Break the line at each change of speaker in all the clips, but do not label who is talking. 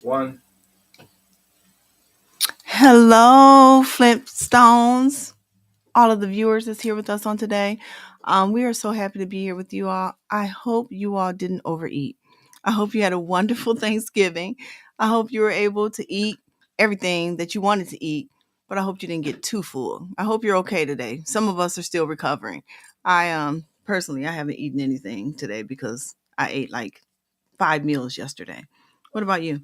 One.
Hello, Flintstones. All of the viewers that's here with us on today. We are so happy to be here with you all. I hope you all didn't overeat. I hope you had a wonderful Thanksgiving. I hope you were able to eat everything that you wanted to eat, but I hope you didn't get too full. I hope you're okay today. Some of us are still recovering. I personally I haven't eaten anything today because I ate like 5 meals yesterday. What about you?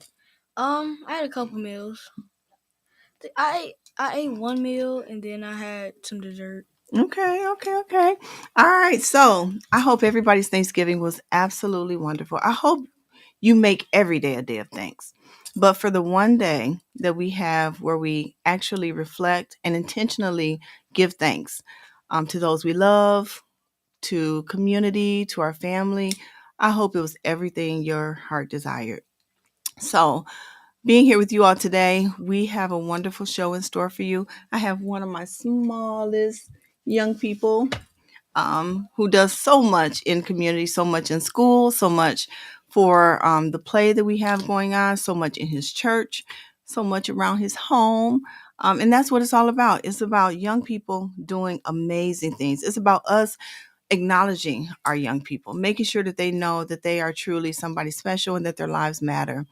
I had a couple meals. I ate one meal and then I had some dessert.
Okay. All right. So I hope everybody's Thanksgiving was absolutely wonderful. I hope you make every day a day of thanks. But for the one day that we have where we actually reflect and intentionally give thanks to those we love, to community, to our family, I hope it was everything your heart desired. So, being here with you all today, we have a wonderful show in store for you. I have one of my smallest young people who does so much in community, so much in school, so much for the play that we have going on, so much in his church, so much around his home. And that's what it's all about. It's about young people doing amazing things. It's about us acknowledging our young people, making sure that they know that they are truly somebody special and that their lives matter.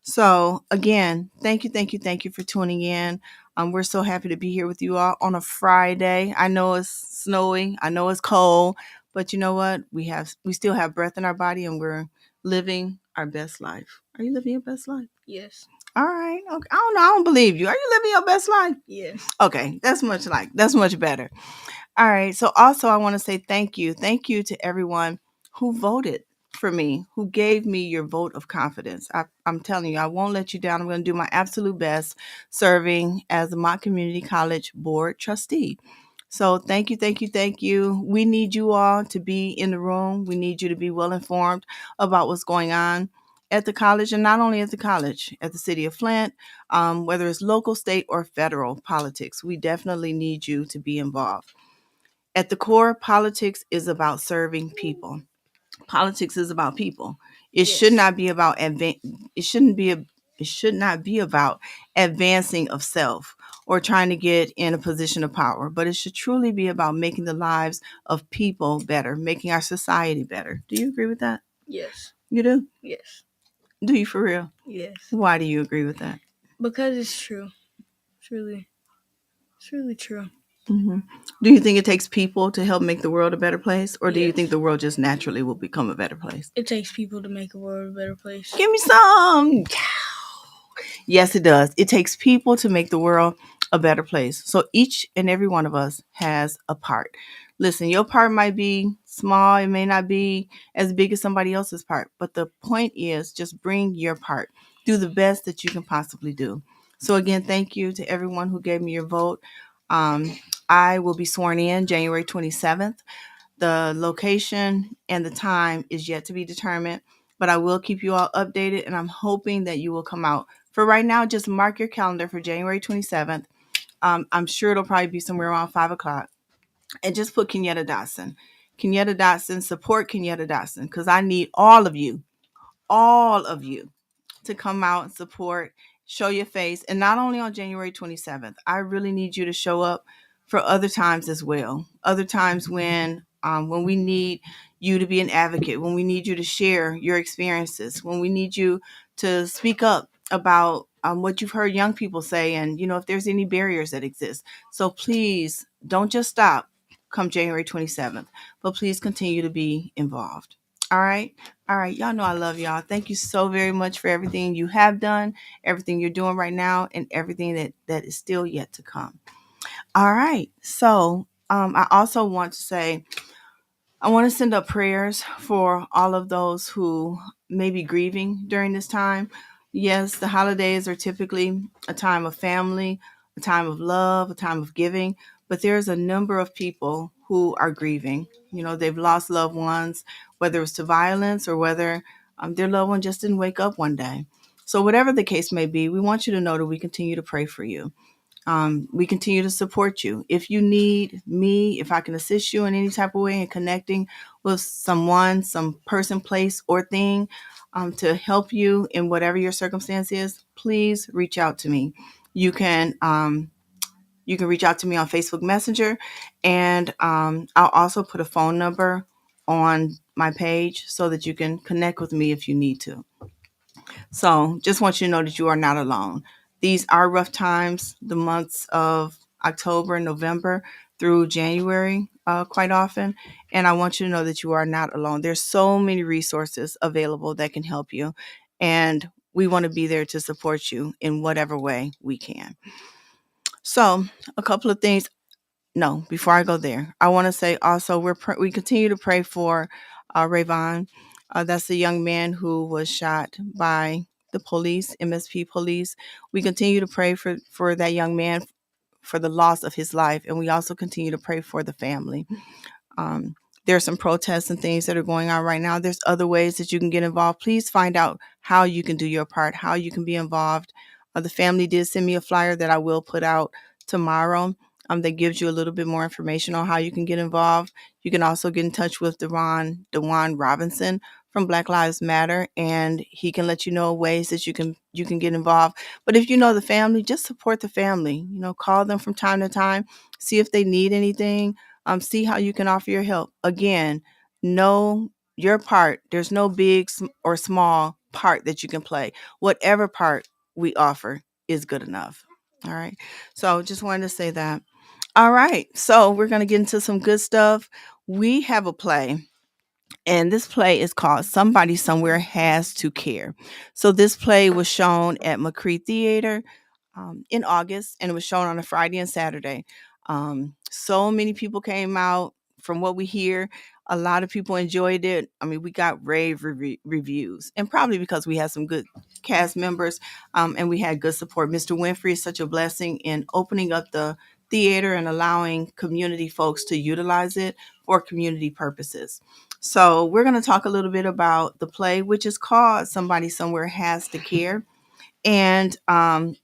So, again, thank you for tuning in. We're so happy to be here with you all on a Friday. I know it's snowing, I know it's cold, but you know what? We still have breath in our body, and we're living our best life. Are you living your best life?
Yes.
All right. Okay. I don't know. I don't believe you. Are you living your best life?
Yes.
Okay. That's much better. All right. So also I want to say thank you. Thank you to everyone who voted for me, who gave me your vote of confidence. I'm telling you, I won't let you down. I'm going to do my absolute best serving as the Mott Community College Board Trustee. So thank you. We need you all to be in the room. We need you to be well informed about what's going on at the college, and not only at the college, at the city of Flint, whether it's local, state, or federal politics. We definitely need you to be involved. At the core, politics is about serving people. Politics is about people. It should
Yes.
not be about it shouldn't be a, it should not be about advancing of self or trying to get in a position of power, but it should truly be about making the lives of people better, making our society better. Do you agree with that?
Yes.
You do?
Yes.
Do you for real?
Yes.
Why do you agree with that?
Because it's true. It's really true.
hmm Do you think it takes people to help make the world a better place, or do you think
Yes.
the world just naturally will become a better place?
It takes people to make a world a better place.
Give me some. Yes, it does. It takes people to make the world a better place. So each and every one of us has a part. Listen, your part might be small, it may not be as big as somebody else's part, but the point is just bring your part. Do the best that you can possibly do. So, again, thank you to everyone who gave me your vote. Um, I will be sworn in January 27th. The location and the time is yet to be determined, but I will keep you all updated, and I'm hoping that you will come out. For right now, just mark your calendar for January 27th. I'm sure it'll probably be somewhere around 5 o'clock. And just put Kenyatta Dotson. Kenyatta Dotson, support Kenyatta Dotson, because I need all of you to come out and support, show your face, and not only on January 27th. I really need you to show up for other times as well. Other times when we need you to be an advocate, when we need you to share your experiences, when we need you to speak up about what you've heard young people say, and if there's any barriers that exist. So please don't just stop come January 27th, but please continue to be involved. All right. All right, y'all know I love y'all. Thank you so very much for everything you have done, everything you're doing right now, and everything that is still yet to come. All right, so I also want to say I want to send up prayers for all of those who may be grieving during this time. Yes, the holidays are typically a time of family, a time of love, a time of giving, but there's a number of people who are grieving. They've lost loved ones, whether it's to violence or whether their loved one just didn't wake up one day. So, whatever the case may be, we want you to know that we continue to pray for you. We continue to support you. If you need me, if I can assist you in any type of way in connecting with someone, some person, place, or thing, to help you in whatever your circumstance is, please reach out to me. You can you can reach out to me on Facebook Messenger, and I'll also put a phone number on my page so that you can connect with me if you need to. So just want you to know that you are not alone. These are rough times, the months of October and November through January, quite often. And I want you to know that you are not alone. There's so many resources available that can help you. And we want to be there to support you in whatever way we can. So, a couple of things. No, before I go there, I want to say also we continue to pray for Rayvon. That's the young man who was shot by the police, MSP police. We continue to pray for that young man for the loss of his life, and we also continue to pray for the family. Um, there's some protests and things that are going on right now. There's other ways that you can get involved. Please find out how you can do your part, how you can be involved. The family did send me a flyer that I will put out tomorrow, that gives you a little bit more information on how you can get involved. You can also get in touch with Dewan Robinson from Black Lives Matter, and he can let you know ways that you can get involved. But if you know the family, just support the family. Call them from time to time, see if they need anything, see how you can offer your help. Again, know your part. There's no big or small part that you can play. Whatever part we offer is good enough. All right. So just wanted to say that. All right. So we're going to get into some good stuff. We have a play, and this play is called Somebody Somewhere Has to Care. So this play was shown at McCree Theater in August, and it was shown on a Friday and Saturday. So many people came out. From what we hear, a lot of people enjoyed it. I mean, we got rave reviews, and probably because we had some good cast members, and we had good support. Mr. Winfrey is such a blessing in opening up the theater and allowing community folks to utilize it for community purposes. So we're going to talk a little bit about the play, which is called Somebody Somewhere Has to Care. And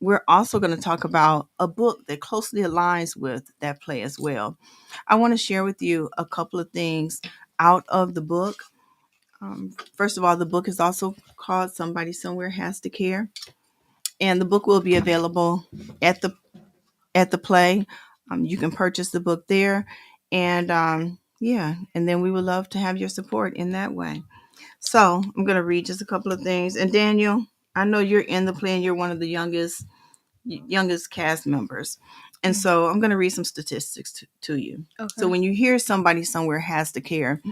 we're also going to talk about a book that closely aligns with that play as well. I want to share with you a couple of things out of the book. First of all, the book is also called Somebody Somewhere Has to Care, and the book will be available at the play. You can purchase the book there, and yeah, and then we would love to have your support in that way. So I'm going to read just a couple of things. And Daniel, I know you're in the play, and you're one of the youngest cast members. And
Mm.
so I'm going to read some statistics to you. So
Okay.
when you hear Somebody Somewhere Has to Care,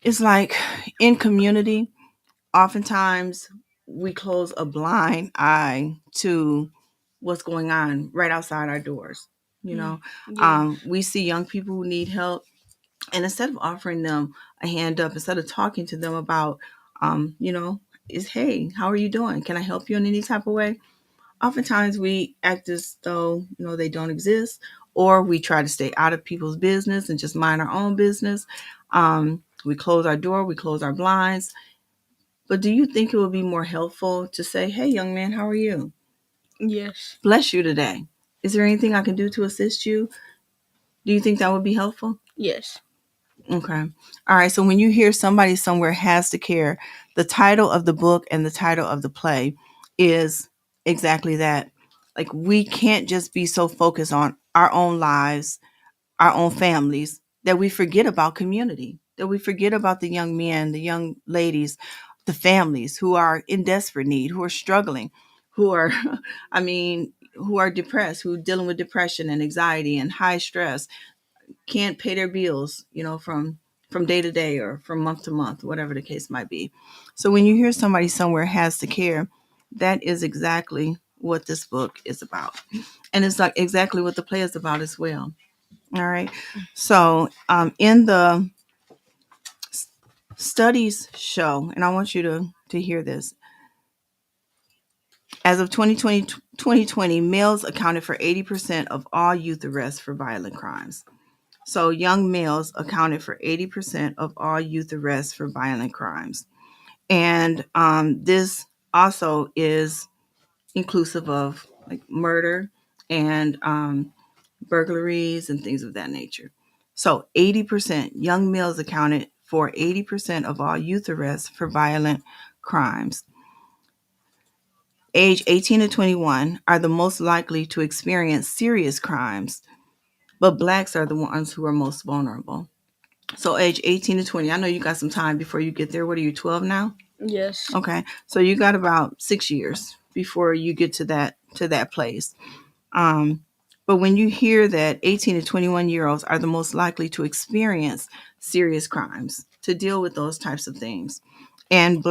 it's like in community, oftentimes we close a blind eye to what's going on right outside our doors. You
Mm.
know,
Yeah.
we see young people who need help, and instead of offering them a hand up, instead of talking to them about, you know, is hey, how are you doing? Can I help you in any type of way? Oftentimes we act as though they don't exist, or we try to stay out of people's business and just mind our own business. We close our door, we close our blinds. But do you think it would be more helpful to say, hey, young man, how are you?
Yes.
Bless you today. Is there anything I can do to assist you? Do you think that would be helpful?
Yes.
Okay. All right. So when you hear Somebody Somewhere Has to Care, the title of the book and the title of the play is exactly that. Like, we can't just be so focused on our own lives, our own families, that we forget about community, that we forget about the young men, the young ladies, the families who are in desperate need, who are struggling, who are, I mean, who are depressed, who are dealing with depression and anxiety and high stress, can't pay their bills, from day to day or from month to month, whatever the case might be. So when you hear Somebody Somewhere Has to Care, that is exactly what this book is about. And it's like exactly what the play is about as well. All right. So in the studies show, and I want you to hear this, as of 2020, males accounted for 80% of all youth arrests for violent crimes. So young males accounted for 80% of all youth arrests for violent crimes. And this also is inclusive of like murder and burglaries and things of that nature. So 80% young males accounted for 80% of all youth arrests for violent crimes. Age 18 to 21 are the most likely to experience serious crimes, but blacks are the ones who are most vulnerable. So age 18 to 20, I know you got some time before you get there. What are you, 12 now?
Yes.
Okay. So you got about 6 years before you get to that place. Um, but when you hear that 18 to 21-year-olds are the most likely to experience serious crimes, to deal with those types of things, and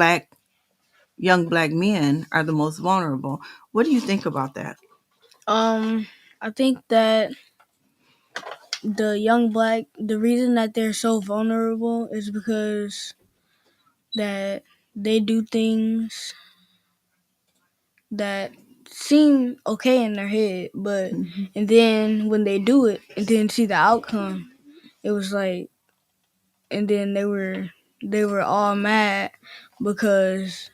young black men are the most vulnerable, what do you think about that?
I think that the reason that they're so vulnerable is because that they do things that seem okay in their head, but
Mm-hmm.
and then when they do it and then see the outcome, it was like, and then they were all mad because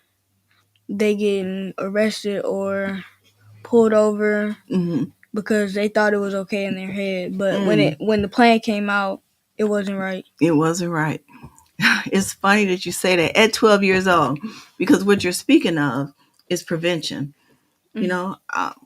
they getting arrested or pulled over
Mm-hmm.
because they thought it was okay in their head, but
Mm.
when the plan came out, it wasn't right.
It wasn't right. It's funny that you say that at 12 years old, because what you're speaking of is prevention.
Mm,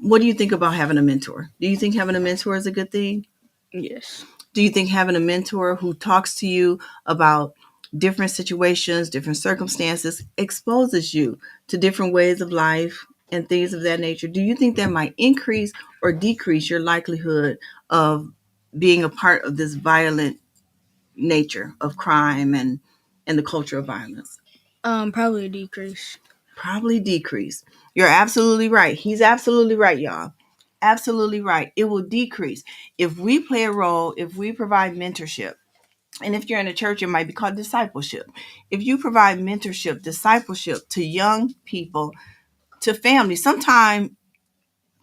What do you think about having a mentor? Do you think having a mentor is a good thing?
yes.
Do you think having a mentor who talks to you about different situations, different circumstances, exposes you to different ways of life and things of that nature? Do you think that might increase or decrease your likelihood of being a part of this violent nature of crime and the culture of violence?
Probably a decrease.
Probably decrease. You're absolutely right. He's absolutely right, y'all. Absolutely right. It will decrease if we play a role, if we provide mentorship. And if you're in a church, it might be called discipleship. If you provide mentorship, discipleship to young people, to families, sometimes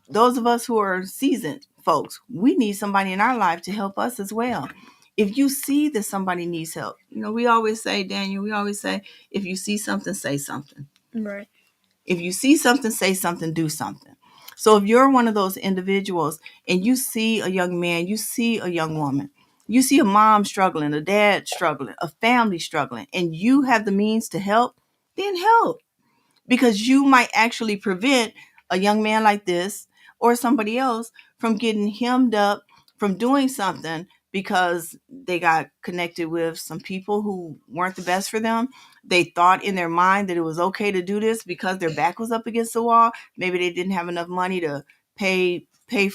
those of us who are seasoned folks, we need somebody in our life to help us as well. If you see that somebody needs help, we always say, Daniel, we always say, if you see something, say something.
Right.
If you see something, say something, do something. So if you're one of those individuals and you see a young man, you see a young woman, you see a mom struggling, a dad struggling, a family struggling, and you have the means to help, then help, because you might actually prevent a young man like this or somebody else from getting hemmed up, from doing something because they got connected with some people who weren't the best for them. They thought in their mind that it was okay to do this because their back was up against the wall. Maybe they didn't have enough money to pay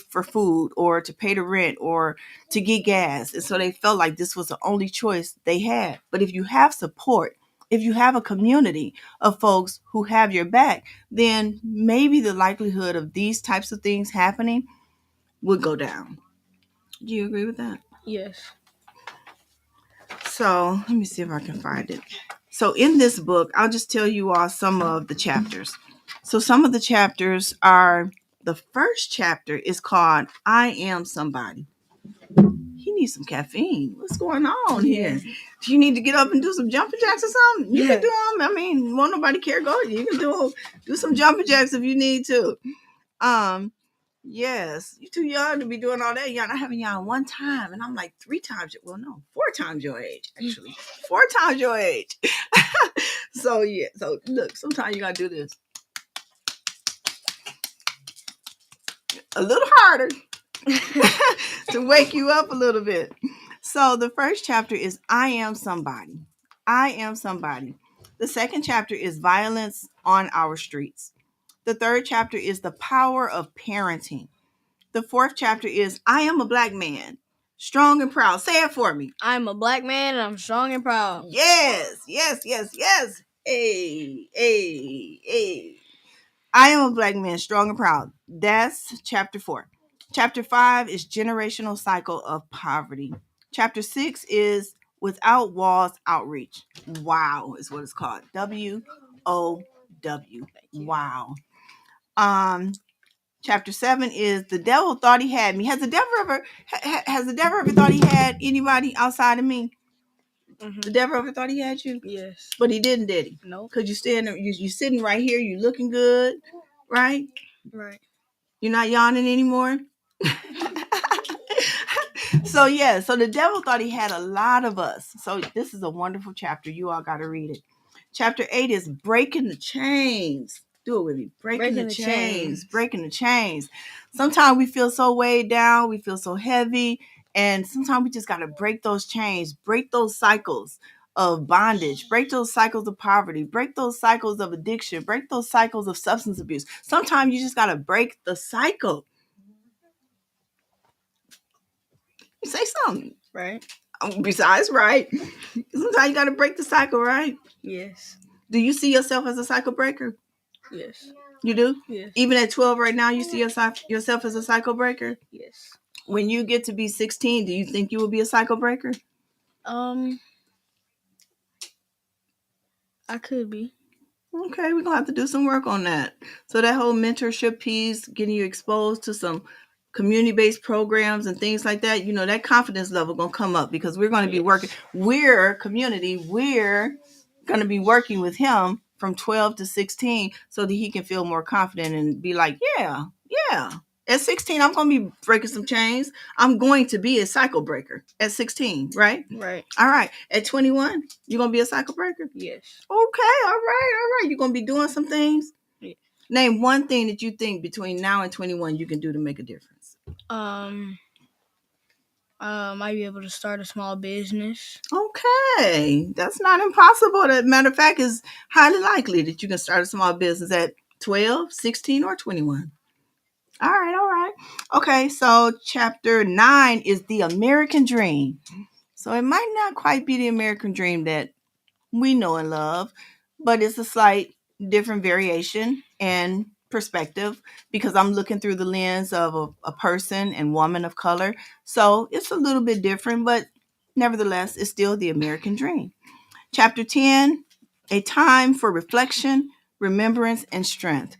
for food or to pay the rent or to get gas. And so they felt like this was the only choice they had. But if you have support, if you have a community of folks who have your back, then maybe the likelihood of these types of things happening would go down. Do you agree with that?
Yes.
So let me see if I can find it. So in this book, I'll just tell you all some of the chapters. So some of the chapters are, the first chapter is called I Am Somebody. He needs some caffeine. What's going on here? Do you need to get up and do some jumping jacks or something? You can do them. I mean, won't nobody care. Go. You can do some jumping jacks if you need to. Um, yes, you too young to be doing all that. Y'all not having y'all one time, and I'm like 3 times. Well, no, 4 times your age actually. 4 times your age. So yeah. So look, sometimes you gotta do this a little harder to wake you up a little bit. So the first chapter is I Am Somebody. I Am Somebody. The second chapter is Violence on Our Streets. The third chapter is The Power of Parenting. The fourth chapter is I Am a Black Man, Strong and Proud. Say it for me.
I'm a black man and I'm strong and proud.
Yes, yes, yes, yes. Hey, hey, hey. I Am a Black Man, Strong and Proud. That's chapter 4. Chapter 5 is Generational Cycle of Poverty. Chapter 6 is Without Walls Outreach. Wow is what it's called. WOW. Wow. Um, Chapter 7 is The Devil Thought He Had Me. Has the devil ever thought he had anybody outside of me?
Mm-hmm.
The devil ever thought he had you?
Yes.
But he didn't, did he?
Nope.
Because you sitting right here, you looking good, right?
Right.
You're not yawning anymore. So yeah, so the devil thought he had a lot of us. So this is a wonderful chapter. You all got to read it. Chapter 8 is breaking the chains. Do it with me. Breaking the chains. Breaking the chains. Sometimes we feel so weighed down. We feel so heavy. And sometimes we just got to break those chains, break those cycles of bondage, break those cycles of poverty, break those cycles of addiction, break those cycles of substance abuse. Sometimes you just got to break the cycle. You say something.
Right.
Besides, right. Sometimes you got to break the cycle, right?
Yes.
Do you see yourself as a cycle breaker?
Yes.
You do?
Yes.
Even at 12 right now, you see yourself as a cycle breaker?
Yes.
When you get to be 16, do you think you will be a cycle breaker?
I could be.
Okay, we're going to have to do some work on that. So that whole mentorship piece, getting you exposed to some community-based programs and things like that, you know, that confidence level going to come up because we're going to be working. We're community. We're going to be working with him from 12 to 16 so that he can feel more confident and be like, yeah. At 16, I'm going to be breaking some chains. I'm going to be a cycle breaker at 16, right?
Right.
All right. At 21, you're going to be a cycle breaker?
Yes.
Okay. All right. You're going to be doing some things?
Yeah.
Name one thing that you think between now and 21 you can do to make a difference.
Might be able to start a small business.
Okay. That's not impossible. As a matter of fact, it's highly likely that you can start a small business at 12, 16, or 21. All right. Okay, so chapter 9 is the American dream. So it might not quite be the American dream that we know and love, but it's a slight different variation and perspective because I'm looking through the lens of a person and woman of color. So it's a little bit different, but nevertheless, it's still the American dream. Chapter 10, a time for reflection, remembrance, and strength.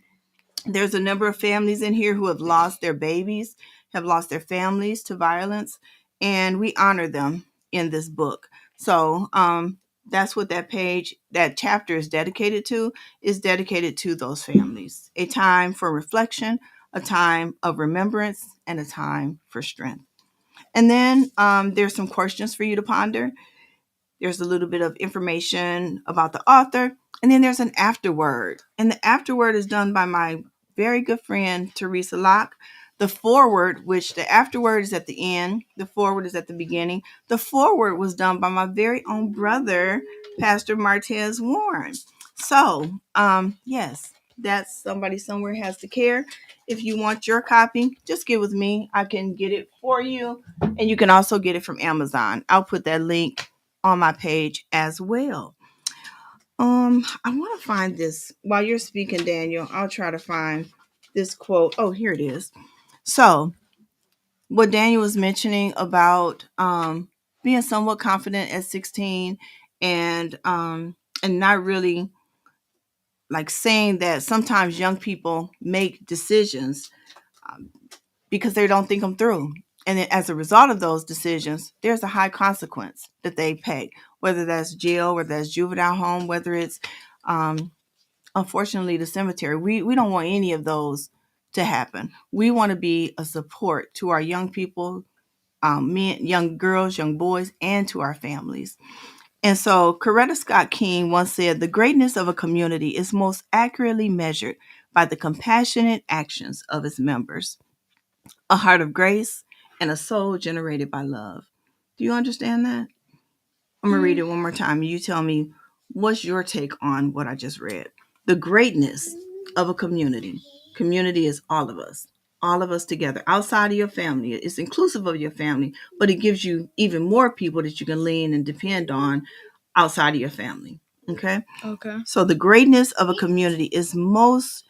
There's a number of families in here who have lost their babies, have lost their families to violence, and we honor them in this book. So that's what that chapter is dedicated to, is dedicated to those families. A time for reflection, a time of remembrance, and a time for strength. And then there's some questions for you to ponder. There's a little bit of information about the author, and then there's an afterword. And the afterword is done by my very good friend, Teresa Locke. The foreword, which the afterword is at the end, the foreword is at the beginning. The foreword was done by my very own brother, Pastor Martez Warren. So, yes, that's somebody somewhere has to care. If you want your copy, just get with me. I can get it for you. And you can also get it from Amazon. I'll put that link on my page as well. I want to find this while you're speaking, Daniel. I'll try to find this quote. Oh, here it is. So, what Daniel was mentioning about being somewhat confident at 16 and not really like saying that sometimes young people make decisions because they don't think them through. And then as a result of those decisions, there's a high consequence that they pay, whether that's jail, whether that's juvenile home, whether it's, unfortunately, the cemetery. We don't want any of those to happen. We want to be a support to our young people, men, young girls, young boys, and to our families. And so Coretta Scott King once said, the greatness of a community is most accurately measured by the compassionate actions of its members, a heart of grace, and a soul generated by love. Do you understand that? I'm going to read it one more time. You tell me, what's your take on what I just read? The greatness of a community. Community is all of us together outside of your family. It's inclusive of your family, but it gives you even more people that you can lean and depend on outside of your family. Okay?
Okay.
So the greatness of a community is most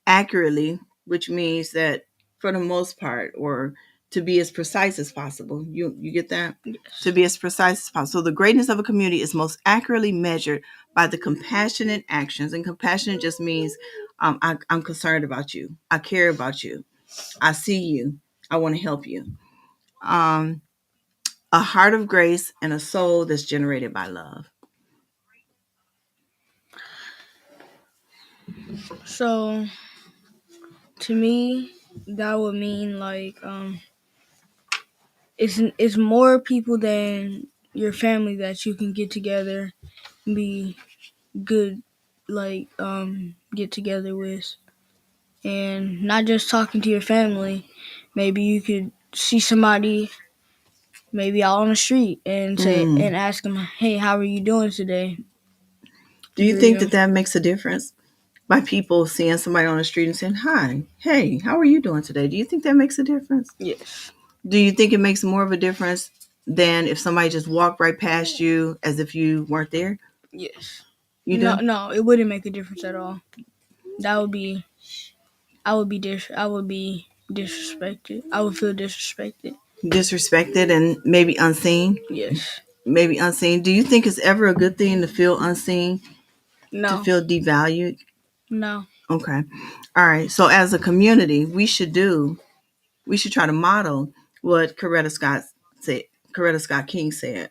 accurately, which means that for the most part, or to be as precise as possible. You get that?
Yes.
To be as precise as possible. So the greatness of a community is most accurately measured by the compassionate actions. And compassionate just means I'm concerned about you. I care about you. I see you. I want to help you. Um, a heart of grace and a soul that's generated by love.
So to me, that would mean like it's more people than your family that you can get together and be good get together with, and not just talking to your family. Maybe you could see somebody maybe out on the street and say
Mm.
and ask them, "Hey, how are you doing today?"
Do you
Greet
think that
them.
that makes a difference? By people seeing somebody on the street and saying, "Hi, hey, how are you doing today?" Do you think that makes a difference?
Yes.
Do you think it makes more of a difference than if somebody just walked right past you as if you weren't there?
Yes.
You
No,
do?
no, it wouldn't make a difference at all. That would be I would be disrespected. I would feel disrespected.
Disrespected and maybe unseen?
Yes.
Maybe unseen. Do you think it's ever a good thing to feel unseen, to
No.
feel devalued?
No.
Okay. All right. So as a community, we should try to model what said, Coretta Scott King said.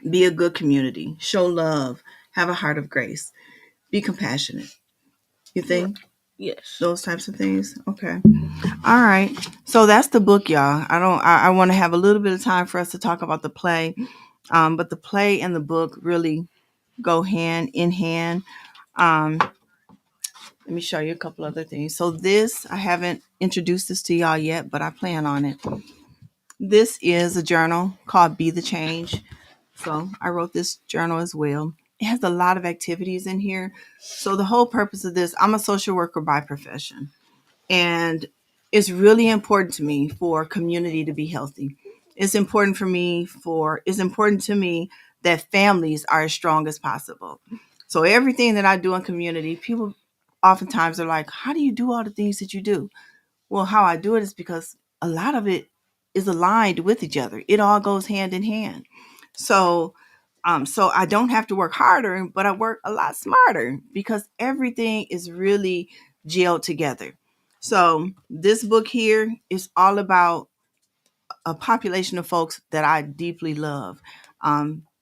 Be a good community, show love, have a heart of grace, be compassionate. You
Right.
think
Yes.
those types of things? Okay. All right. So that's the book, y'all. I want to have a little bit of time for us to talk about the play. But the play and the book really go hand in hand. Let me show you a couple other things. So this, I haven't introduced this to y'all yet, but I plan on it. This is a journal called Be the Change. So I wrote this journal as well. It has a lot of activities in here. So the whole purpose of this, I'm a social worker by profession. And it's really important to me for community to be healthy. It's important to me that families are as strong as possible. So everything that I do in community, people oftentimes are like, how do you do all the things that you do? Well, how I do it is because a lot of it is aligned with each other. It all goes hand in hand. So so I don't have to work harder, but I work a lot smarter because everything is really gelled together. So this book here is all about a population of folks that I deeply love.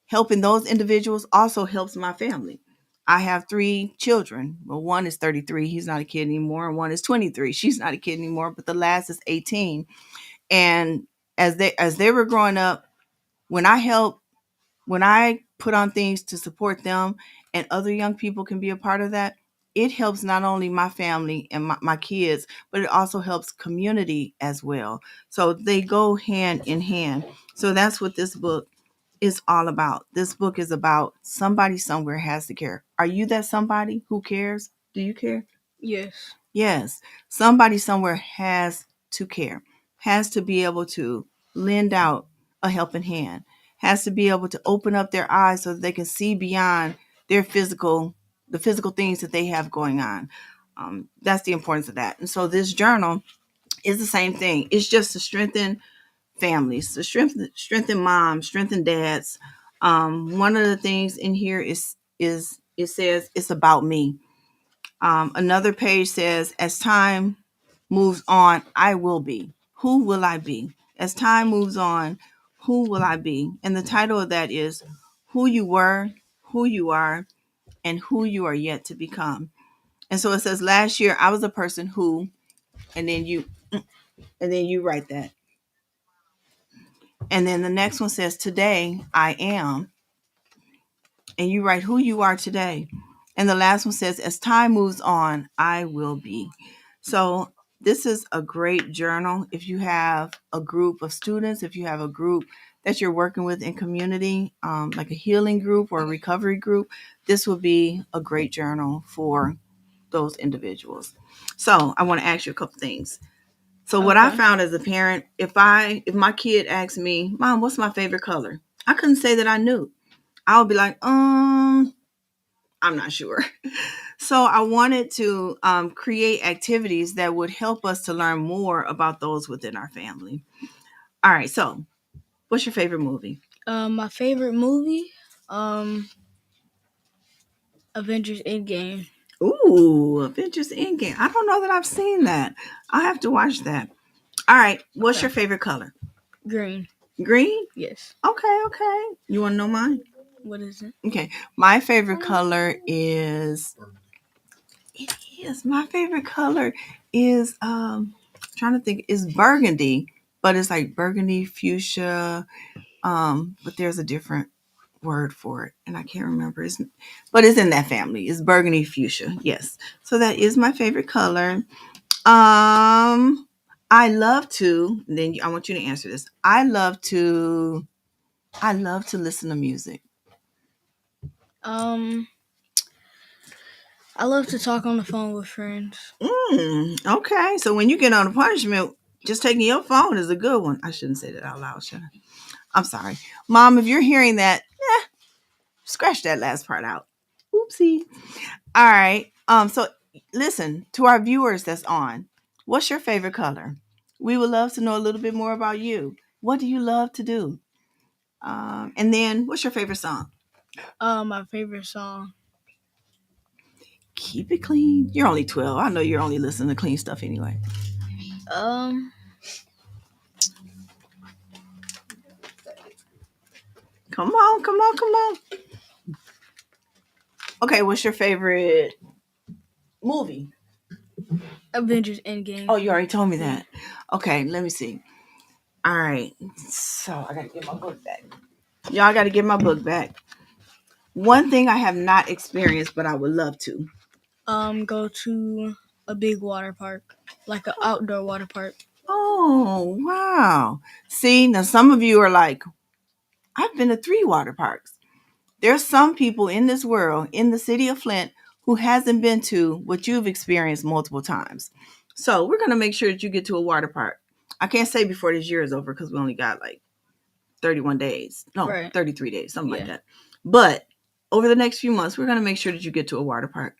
Helping those individuals also helps my family. I have three children. Well, one is 33. He's not a kid anymore. And one is 23. She's not a kid anymore. But the last is 18. And as they were growing up, when I help when I put on things to support them and other young people can be a part of that, it helps not only my family and my kids, but it also helps community as well. So they go hand in hand. So that's what this book is all about. This book is about somebody somewhere has to care. Are you that somebody who cares? Do you care?
Yes.
Yes, somebody somewhere has to care, has to be able to lend out a helping hand, has to be able to open up their eyes so that they can see beyond their the physical things that they have going on. That's the importance of that. And so this journal is the same thing. It's just to strengthen families, to strengthen moms, strengthen dads. One of the things in here is it says it's about me. Another page says, as time moves on, I will be. Who will I be? As time moves on, who will I be? And the title of that is Who You Were, Who You Are, and Who You Are Yet to Become. And so it says, last year I was a person who, and then you write that. And then the next one says, today I am, and you write who you are today. And the last one says, as time moves on, I will be. So this is a great journal. If you have a group of students, if you have a group that you're working with in community, like a healing group or a recovery group, this will be a great journal for those individuals. So I want to ask you a couple things. So what I
Okay.
found as a parent, if my kid asks me, Mom, what's my favorite color? I couldn't say that I knew. I would be like, I'm not sure. So I wanted to create activities that would help us to learn more about those within our family. All right. So what's your favorite movie?
My favorite movie, Avengers Endgame.
Ooh, Avengers Endgame. I don't know that I've seen that. I have to watch that. All right. What's
Okay.
your favorite color?
Green.
Green?
Yes.
Okay, okay. You want to know mine?
What is it?
Okay. My favorite color my favorite color is trying to think is burgundy, but it's like burgundy fuchsia. But there's a different word for it, and I can't remember. But it's in that family. It's burgundy fuchsia. Yes. So that is my favorite color. Um, I love to. Then I want you to answer this. I love to. I love to listen to music.
Um, I love to talk on the phone with friends.
Okay. So when you get on a punishment, just taking your phone is a good one. I shouldn't say that out loud, should I? I'm sorry, Mom. If you're hearing that, scratch that last part out. Oopsie. All right. So listen to our viewers that's on. What's your favorite color? We would love to know a little bit more about you. What do you love to do? And then what's your favorite song?
My favorite song.
Keep it clean. You're only 12. I know you're only listening to clean stuff anyway.
Um,
Come on, come on, come on. Okay, what's your favorite movie?
Avengers Endgame.
Oh, you already told me that. Okay, let me see. All right. So I gotta get my book back. Y'all gotta get my book back. One thing I have not experienced, but I would love to.
Go to a big water park, like an outdoor water park.
Oh, wow. See, now some of you are like, I've been to 3 water parks. There's some people in this world, in the city of Flint, who hasn't been to what you've experienced multiple times. So we're going to make sure that you get to a water park. I can't say before this year is over because we only got like 31 days. No,
Right.
33 days, something like
Yeah.
that. But over the next few months, we're going to make sure that you get to a water park.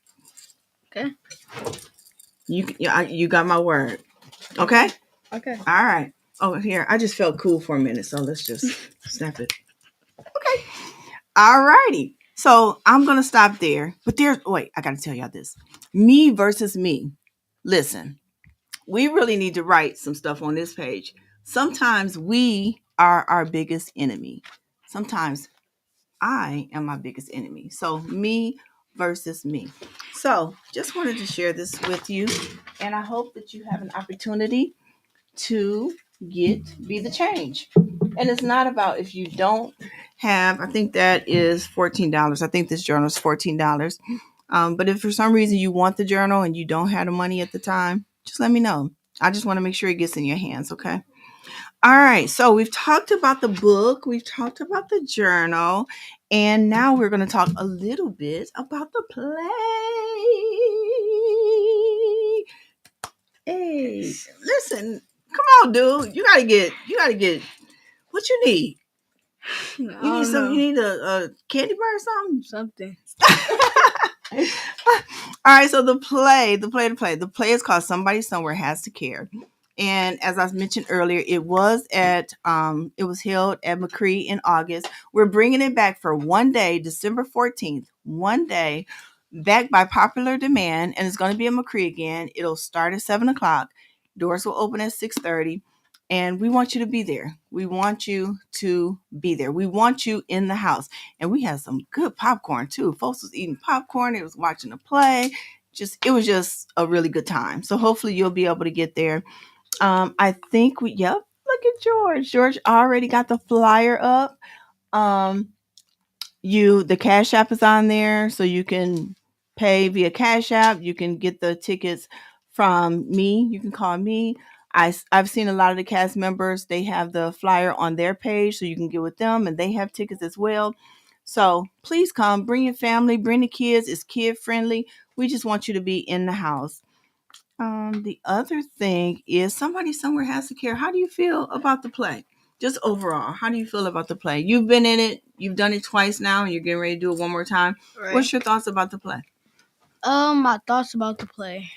Okay.
You got my word. Okay?
Okay.
All right. Oh, here. I just felt cool for a minute, so let's just snap it. Okay. All righty. So I'm going to stop there. But wait, I got to tell y'all this. Me versus me. Listen, we really need to write some stuff on this page. Sometimes we are our biggest enemy. Sometimes I am my biggest enemy. So me versus me. So just wanted to share this with you. And I hope that you have an opportunity to be the change. And it's not about if you don't have, I think that is $14. I think this journal is $14. But if for some reason you want the journal and you don't have the money at the time, just let me know. I just want to make sure it gets in your hands, okay? All right, so we've talked about the book, we've talked about the journal, and now we're going to talk a little bit about the play. Hey, listen, come on, dude. You gotta get what you need.
I
You need
don't
some.
know.
You need a candy bar or something.
Something.
All right, so the play is called Somebody Somewhere Has to Care, and as I mentioned earlier, it was held at McCree in August. We're bringing it back for one day, December 14th, one day, back by popular demand, and it's going to be at McCree again. It'll start at 7 o'clock. Doors will open at 6:30. And we want you to be there. We want you to be there. We want you in the house. And we had some good popcorn too. Folks was eating popcorn. They was watching the play. It was just a really good time. So hopefully you'll be able to get there. I think yep. Look at George. George already got the flyer up. Um, the Cash App is on there, so you can pay via Cash App. You can get the tickets from me. You can call me. I've seen a lot of the cast members. They have the flyer on their page, so you can get with them, and they have tickets as well. So please come, bring your family, bring the kids. It's kid friendly. We just want you to be in the house. The other thing is Somebody Somewhere Has to Care. How do you feel about the play? Just overall, how do you feel about the play? You've been in it. You've done it twice now, and you're getting ready to do it one more time.
Right.
What's your thoughts about the play?
My thoughts about the play.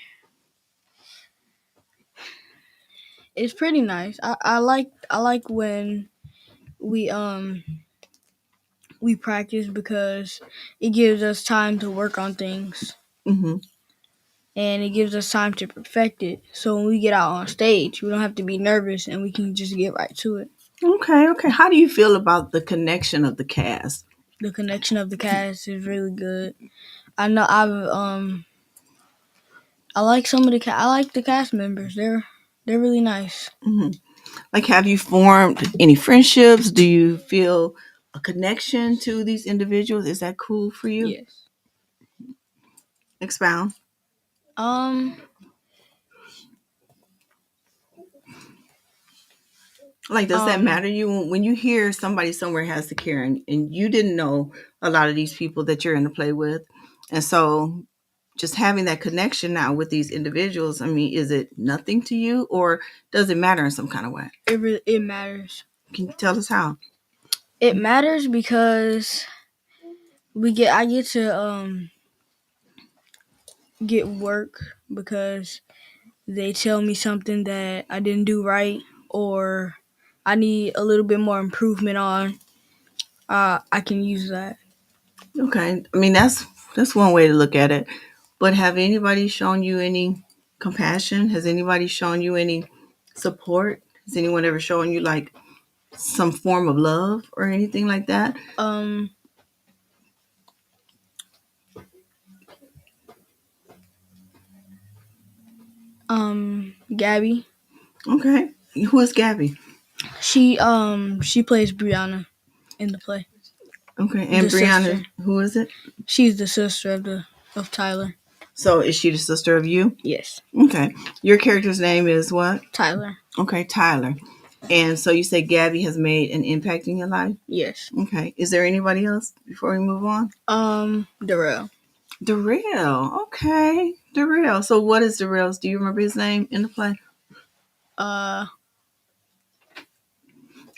It's pretty nice. I like when we we practice because it gives us time to work on things
Mm-hmm.
and it gives us time to perfect it. So when we get out on stage, we don't have to be nervous and we can just get right to it.
Okay, okay. How do you feel about the connection of the cast?
The connection of the cast is really good. I know I like some of I like the cast members. They're really nice.
Mm-hmm. Like, have you formed any friendships? Do you feel a connection to these individuals. Is that cool for you?
Yes.
Expound.
Um.
Like, does that
Um.
matter to you when you hear somebody somewhere has the care and you didn't know a lot of these people that you're in the play with? And so just having that connection now with these individuals, I mean, is it nothing to you or does it matter in some kind of way?
It matters.
Can you tell us how?
It matters because I get to get work because they tell me something that I didn't do right or I need a little bit more improvement on. I can use that.
Okay. I mean, that's one way to look at it. But have anybody shown you any compassion? Has anybody shown you any support? Has anyone ever shown you like some form of love or anything like that?
Um. Gabby.
Okay. Who is Gabby?
She plays Brianna in the play.
Okay. And
The
Brianna,
sister.
who is it?
She's the sister of Tyler.
So is she the sister of you?
Yes.
Okay. Your character's name is what?
Tyler.
Okay, Tyler. And so you say Gabby has made an impact in your life?
Yes.
Okay. Is there anybody else before we move on?
Darrell.
Darrell. Okay. Darrell. So what is Darrell's? Do you remember his name in the play?
Uh,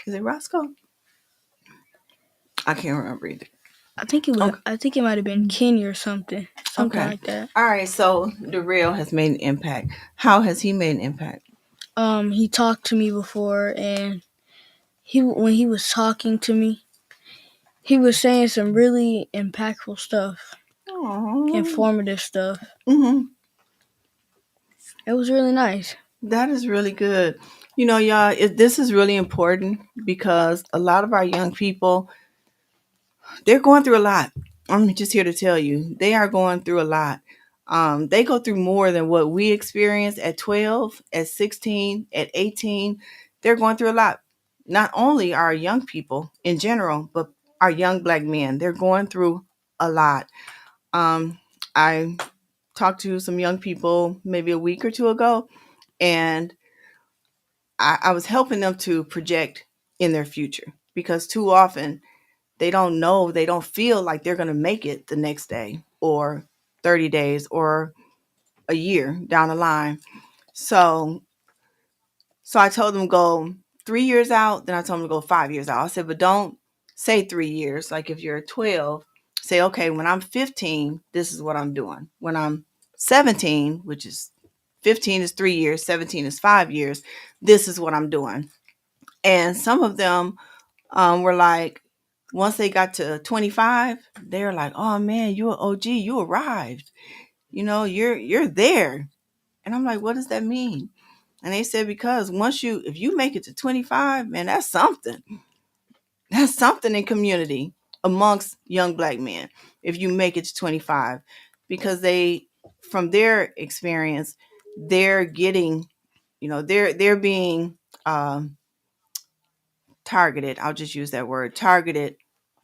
Is it Roscoe? I can't remember either.
I think it was.
Okay.
I think it might have been Kenny or something
Okay.
like that.
All right. So Darrell has made an impact. How has he made an impact?
He talked to me before, and when he was talking to me, he was saying some really impactful stuff,
Oh.
informative stuff.
Mm-hmm.
It was really nice.
That is really good. You know, y'all, this is really important because a lot of our young people, they're going through a lot. I'm just here to tell you, they are going through a lot. They go through more than what we experienced at 12, at 16, at 18. They're going through a lot. Not only our young people in general, but our young black men. They're going through a lot. Um, I talked to some young people maybe a week or two ago, and I was helping them to project in their future because too often they don't know, they don't feel like they're going to make it the next day or 30 days or a year down the line. So, so I told them go 3 years out, then I told them to go 5 years out. I said, but don't say 3 years. Like if you're 12, say, okay, when I'm 15, this is what I'm doing. When I'm 17, which is 15 is 3 years, 17 is 5 years, this is what I'm doing. And some of them were like, once they got to 25, they were like, "Oh man, you're an OG. You arrived. You know, you're there." And I'm like, "What does that mean?" And they said, "Because if you make it to 25, man, that's something. That's something in community amongst young black men. If you make it to 25, because from their experience, they're getting, they're being targeted. I'll just use that word, targeted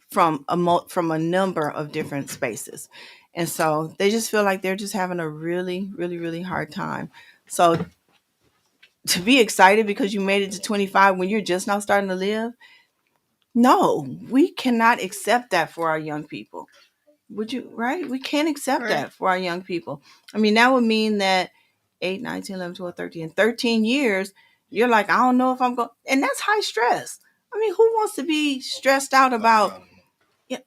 from a number of different spaces. And so they just feel like they're just having a really, really, really hard time. So to be excited because you made it to 25 when you're just now starting to live, no, we cannot accept that for our young people. Would you, right? We can't accept
Right.
that for our young people. I mean, that would mean that 8, 9, 10, 11, 12, 13, 13 years, you're like, I don't know if I'm going, and that's high stress. I mean, who wants to be stressed out about,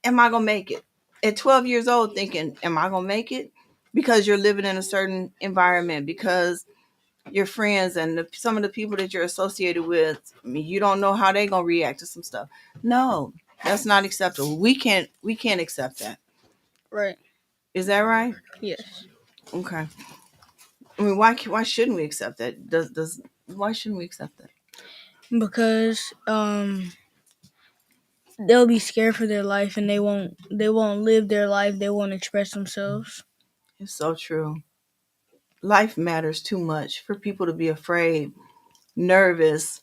am I going to make it? At 12 years old, thinking, am I going to make it? Because you're living in a certain environment, because your friends and some of the people that you're associated with, I mean, you don't know how they're going to react to some stuff. No, that's not acceptable. We can't accept that.
Right.
Is that right?
Yes.
Okay. I mean, why shouldn't we accept that? Does why shouldn't we accept that?
Because they'll be scared for their life and they won't live their life. They won't express themselves.
It's so true. Life matters too much for people to be afraid, nervous,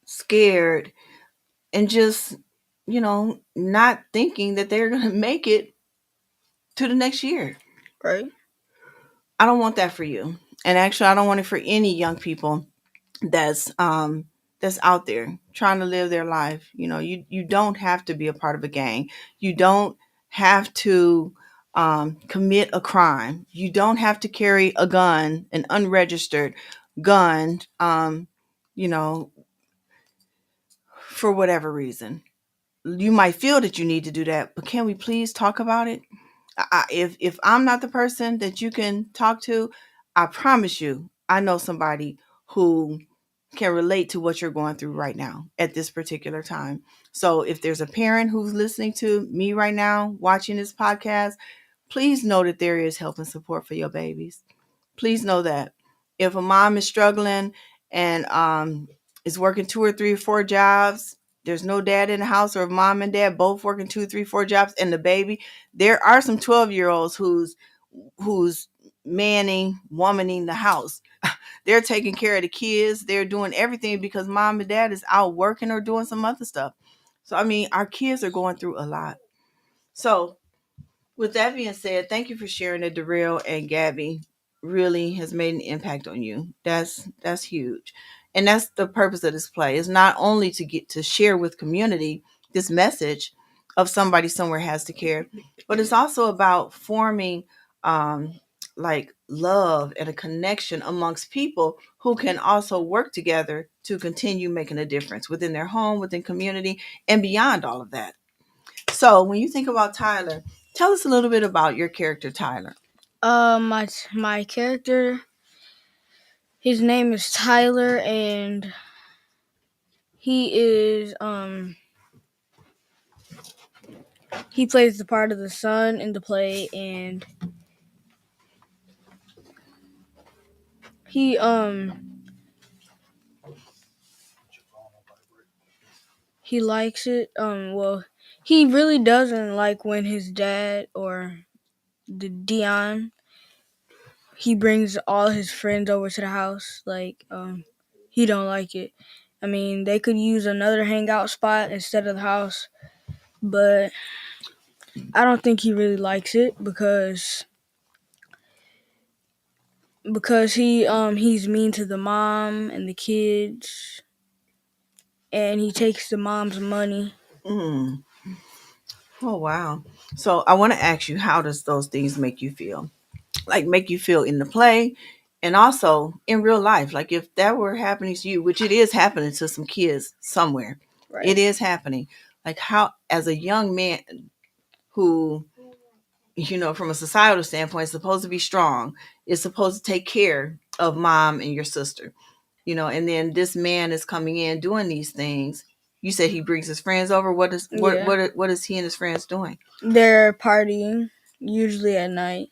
scared, and just not thinking that they're going to make it to the next year.
Right.
I don't want that for you. And actually, I don't want it for any young people that's out there trying to live their life. You don't have to be a part of a gang. You don't have to commit a crime. You don't have to carry a gun, an unregistered gun, you know, for whatever reason. You might feel that you need to do that, but can we please talk about it? If I'm not the person that you can talk to, I promise you, I know somebody who can relate to what you're going through right now at this particular time. So if there's a parent who's listening to me right now, watching this podcast, please know that there is help and support for your babies. Please know that. If a mom is struggling and is working two or three or four jobs, there's no dad in the house, or if mom and dad both working two, three, four jobs, and the baby, there are some 12-year-olds who's manning, womaning the house. They're taking care of the kids. They're doing everything because mom and dad is out working or doing some other stuff. So I mean, our kids are going through a lot. So with that being said, thank you for sharing that. Darrell and Gabby really has made an impact on you. That's huge. And that's the purpose of this play, is not only to get to share with community this message of somebody somewhere has to care, but it's also about forming um like love and a connection amongst people who can also work together to continue making a difference within their home, within community, and beyond all of that. So, when you think about Tyler, tell us a little bit about your character, Tyler.
My character, his name is Tyler, and he is he plays the part of the son in the play, and he he likes it. Well, he really doesn't like when his dad or the Dion, he brings all his friends over to the house. Like, he don't like it. I mean, they could use another hangout spot instead of the house, but I don't think he really likes it because he's mean to the mom and the kids, and he takes the mom's money.
Mm. Oh wow. So I want to ask you, how does those things make you feel? Like, make you feel in the play and also in real life. Like, if that were happening to you, which it is happening to some kids somewhere.
Right.
It is happening. Like, how, as a young man who, from a societal standpoint, is supposed to be strong, is supposed to take care of mom and your sister, and then this man is coming in doing these things. You said he brings his friends over.
Yeah.
What is he and his friends doing?
They're partying usually at night,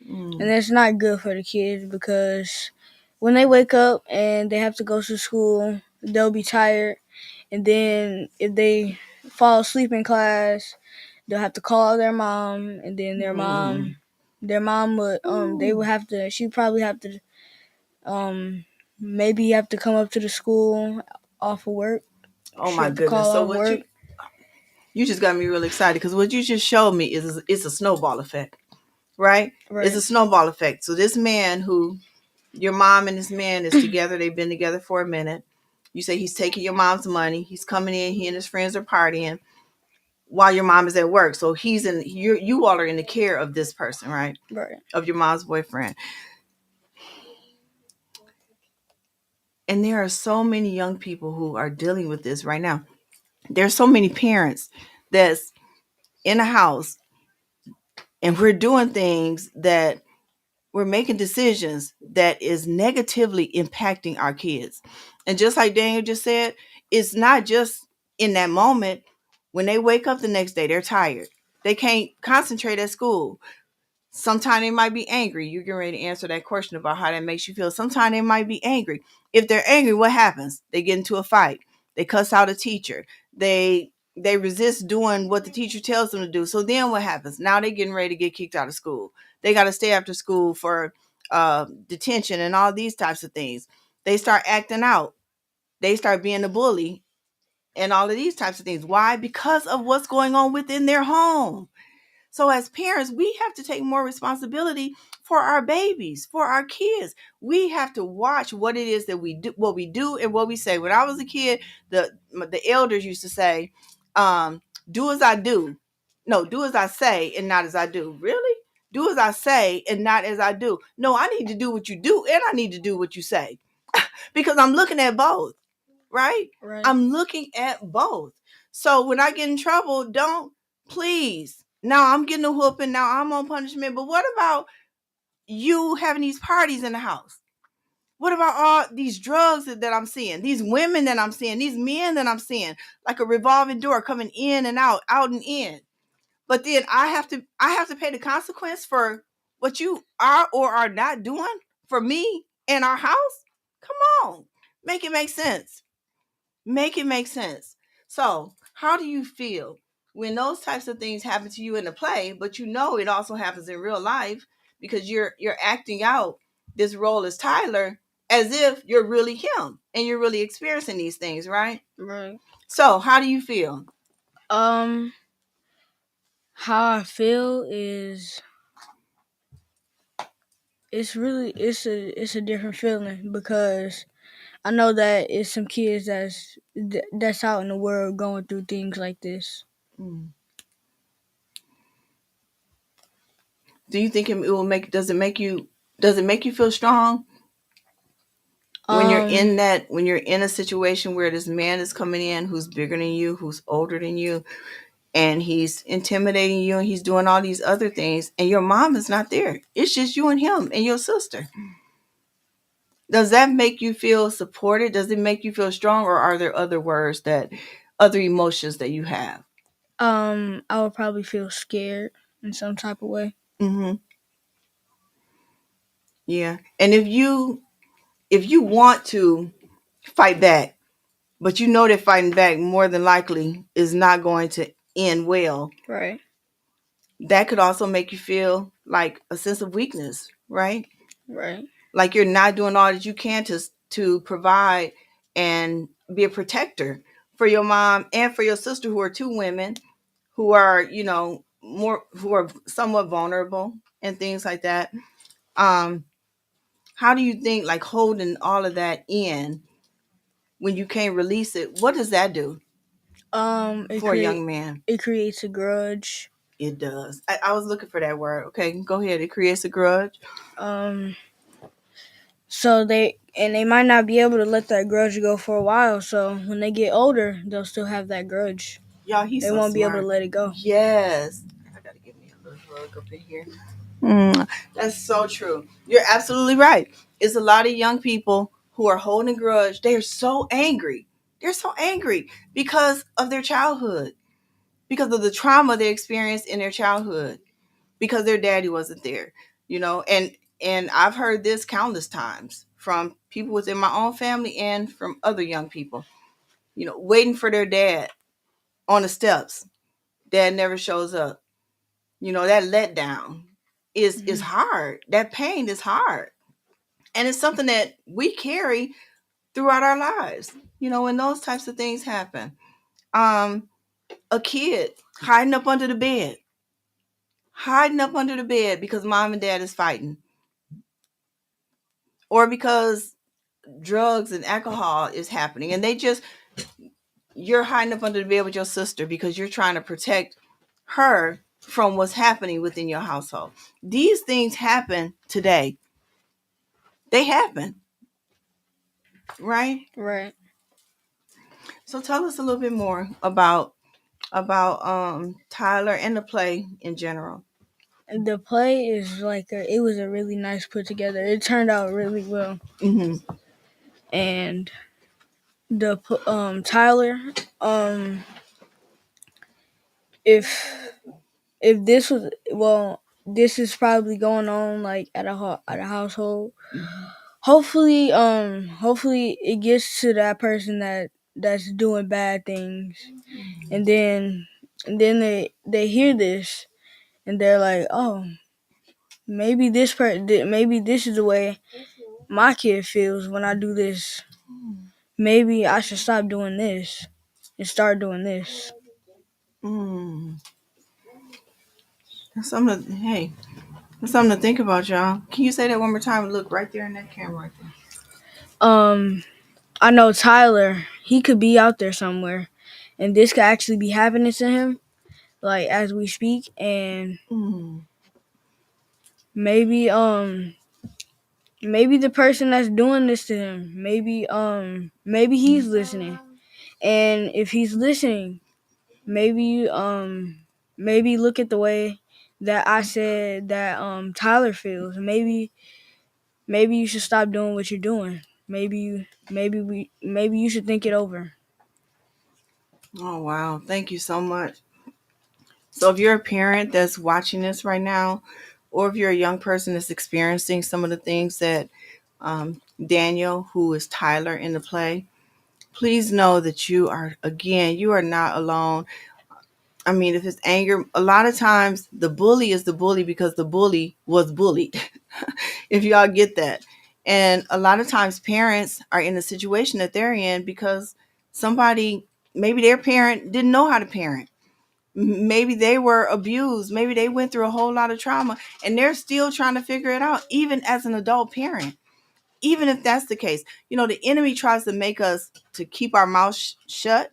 and
Mm,
that's not good for the kids because when they wake up and they have to go to school, they'll be tired, and then if they fall asleep in class, they'll have to call their mom, and then
mm.
their mom would they
Ooh.
would have to she probably have to maybe have to come up to the school off of work.
Oh
She
my
have to
goodness!
call
So
off
what
work.
you just got me really excited, because what you just showed me is it's a snowball effect, right? It's a
Right.
snowball effect. So this man, who your mom and this man is together, they've been together for a minute. You say he's taking your mom's money. He's coming in. He and his friends are partying while your mom is at work. So you all are in the care of this person, right?
Right.
Of your mom's boyfriend. And there are so many young people who are dealing with this right now. There's so many parents that's in a house, and we're doing things that we're making decisions that is negatively impacting our kids. And just like Daniel just said, it's not just in that moment. When they wake up the next day, they're tired. They can't concentrate at school. Sometimes they might be angry. You're getting ready to answer that question about how that makes you feel. Sometimes they might be angry. If they're angry, what happens? They get into a fight. They cuss out a teacher. They resist doing what the teacher tells them to do. So then what happens? Now they're getting ready to get kicked out of school. They got to stay after school for detention and all these types of things. They start acting out. They start being a bully and all of these types of things. Why? Because of what's going on within their home. So as parents, we have to take more responsibility for our babies, for our kids. We have to watch what it is that we do, and what we say. When I was a kid, the elders used to say, "Do as I do, no, do as I say, and not as I do." Really? Do as I say and not as I do. No, I need to do what you do, and I need to do what you say, because I'm looking at both, right?
Right.
I'm looking at both. So when I get in trouble, don't, please. Now I'm getting a whooping. Now I'm on punishment. But what about you having these parties in the house? What about all these drugs that I'm seeing? These women that I'm seeing, these men that I'm seeing, like a revolving door coming in and out and in. But then I have to pay the consequence for what you are or are not doing for me and our house. Come on. Make it make sense. Make it make sense. So, how do you feel when those types of things happen to you in the play, but you know it also happens in real life because you're acting out this role as Tyler as if you're really him and you're really experiencing these things, right?
Right.
So, how do you feel?
Um, how I feel is it's a different feeling because I know that it's some kids that's out in the world going through things like this.
Mm. Do you think it will make does it make you feel strong
Um,
when you're in a situation where this man is coming in who's bigger than you, who's older than you, and he's intimidating you and he's doing all these other things and your mom is not there. It's just you and him and your sister. Does that make you feel supported? Does it make you feel strong, or are there other emotions that you have?
I would probably feel scared in some type of way.
Mm-hmm. Yeah. And if you want to fight back, but you know that fighting back more than likely is not going to end well,
Right.
that could also make you feel like a sense of weakness, right?
Right.
Like you're not doing all that you can to provide and be a protector for your mom and for your sister, who are two women who are, who are somewhat vulnerable and things like that. um how do you think, like, holding all of that in when you can't release it, what does that do
It
for a
create
young man?
it creates a grudge.
It does. I was looking for that word. Okay, go ahead. It creates a grudge.
Um, so they might not be able to let that grudge go for a while. So when they get older, they'll still have that grudge.
Y'all, he's
They
so
won't be able to
smart.
let it go.
Yes. I gotta give me a little hug up in here. That's so true. You're absolutely right. It's a lot of young people who are holding a grudge. They are so angry. They're so angry because of their childhood, because of the trauma they experienced in their childhood, because their daddy wasn't there. And I've heard this countless times from people within my own family and from other young people. Waiting for their dad on the steps. Dad never shows up. That letdown is
Mhm.
hard. That pain is hard. And it's something that we carry throughout our lives. When those types of things happen. Um, a kid hiding up under the bed because mom and dad is fighting, or because drugs and alcohol is happening, and you're hiding up under the bed with your sister because you're trying to protect her from what's happening within your household. These things happen today. They happen, right?
Right.
So tell us a little bit more about Tyler and the play in general.
And the play is it was a really nice put together. It turned out really well.
Mm-hmm.
And Tyler, um, if if this was well, this is probably going on like at a household. Hopefully it gets to that person that's doing bad things, and then they hear this and they're like, oh, maybe this is the way my kid feels when I do this. Maybe I should stop doing this. and start doing this.
Mm, that's something. Hey, that's something to think about, y'all. Can you say that one more time? Look right there in that camera, right there.
Um, I know Tyler. He could be out there somewhere, and this could actually be happening to him, like as we speak. And
Mm.
maybe maybe the person that's doing this to him, maybe he's listening. And if he's listening, maybe maybe look at the way that I said that Tyler feels. Maybe you should stop doing what you're doing. Maybe you should think it over.
Oh wow! Thank you so much. So if you're a parent that's watching this right now, or if you're a young person that's experiencing some of the things that Daniel, who is Tyler in the play, please know that you are not alone. I mean, if it's anger, a lot of times the bully is the bully because the bully was bullied. If y'all get that. And a lot of times parents are in a situation that they're in because somebody, maybe their parent didn't know how to parent. Maybe they were abused. Maybe they went through a whole lot of trauma and they're still trying to figure it out, even as an adult parent. Even if that's the case, the enemy tries to make us to keep our mouth shut,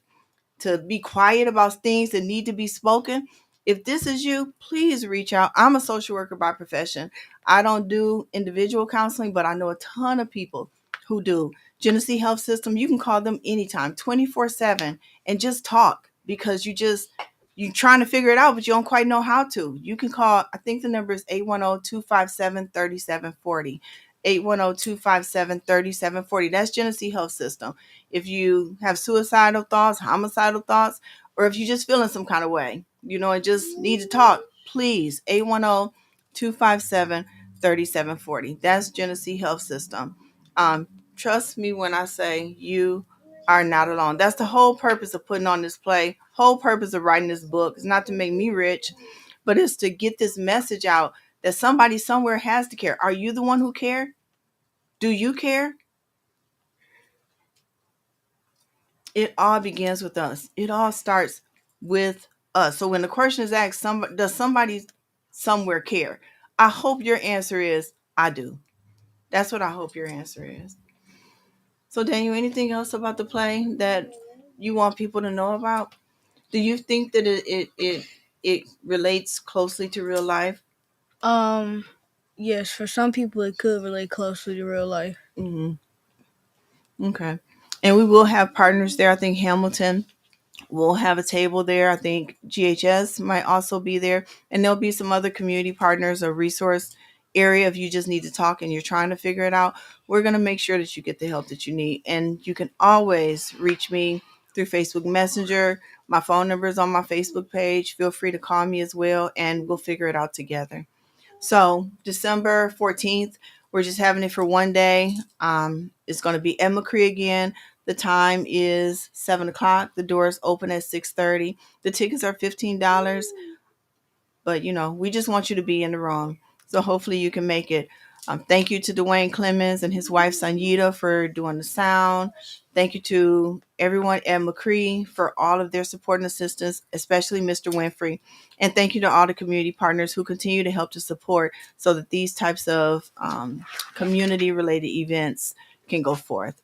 to be quiet about things that need to be spoken. If this is you, please reach out. I'm a social worker by profession. I don't do individual counseling, but I know a ton of people who do. Genesee Health System, you can call them anytime, 24/7, and just talk because you're trying to figure it out, but you don't quite know how to. You can call, I think the number is 810-257-3740. 810-257-3740. That's Genesee Health System. If you have suicidal thoughts, homicidal thoughts, or if you're just feeling some kind of way, and just need to talk, please, 810-257-3740. That's Genesee Health System. Trust me when I say you are not alone. That's the whole purpose of putting on this play, whole purpose of writing this book is not to make me rich, but it's to get this message out that somebody somewhere has to care. Are you the one who care? Do you care? It all begins with us. It all starts with us. So when the question is asked, does somebody somewhere care? I hope your answer is, I do. That's what I hope your answer is. So Daniel, anything else about the play that you want people to know about? Do you think that it relates closely to real life?
Um, yes, for some people it could relate closely to real life.
Mm-hmm. Okay. And we will have partners there. I think Hamilton we'll have a table there. I think GHS might also be there. And there'll be some other community partners or resource area if you just need to talk and you're trying to figure it out. We're going to make sure that you get the help that you need. And you can always reach me through Facebook Messenger. My phone number is on my Facebook page. Feel free to call me as well, and we'll figure it out together. So December 14th, we're just having it for one day. It's going to be at McCree again. The time is 7 o'clock. The doors open at 6:30. The tickets are $15. But we just want you to be in the room. So hopefully you can make it. Thank you to Dwayne Clemens and his wife Sanjita for doing the sound. Thank you to everyone at McCree for all of their support and assistance, especially Mr. Winfrey. And thank you to all the community partners who continue to help to support so that these types of community related events can go forth.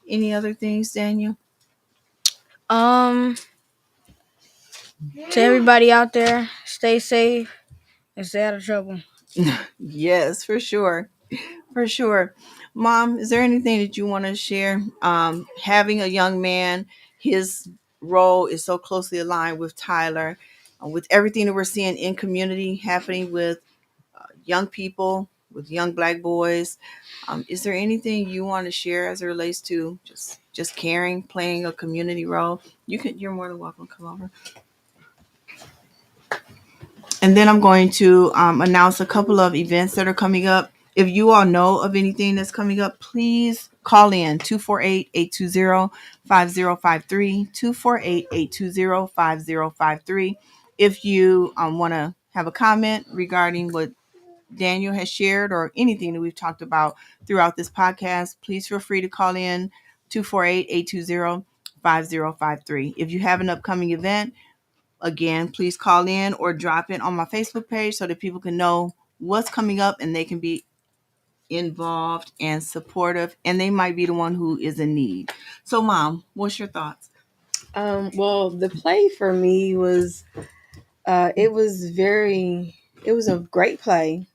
Any other things, Daniel?
Um, to everybody out there, stay safe and stay out of trouble.
Yes, for sure. For sure. Mom, is there anything that you want to share? Having a young man, his role is so closely aligned with Tyler, with everything that we're seeing in community happening with young people, with young black boys. Is there anything you want to share as it relates to just caring, playing a community role? You're more than welcome to come over. And then I'm going to announce a couple of events that are coming up. If you all know of anything that's coming up, please call in 248-820-5053, 248-820-5053. If you want to have a comment regarding what Daniel has shared or anything that we've talked about throughout this podcast, please feel free to call in 248-820-5053. 5053. If you have an upcoming event, again, please call in or drop it on my Facebook page so that people can know what's coming up and they can be involved and supportive, and they might be the one who is in need. So, Mom, what's your thoughts?
Well, the play for me was it was it was a great play,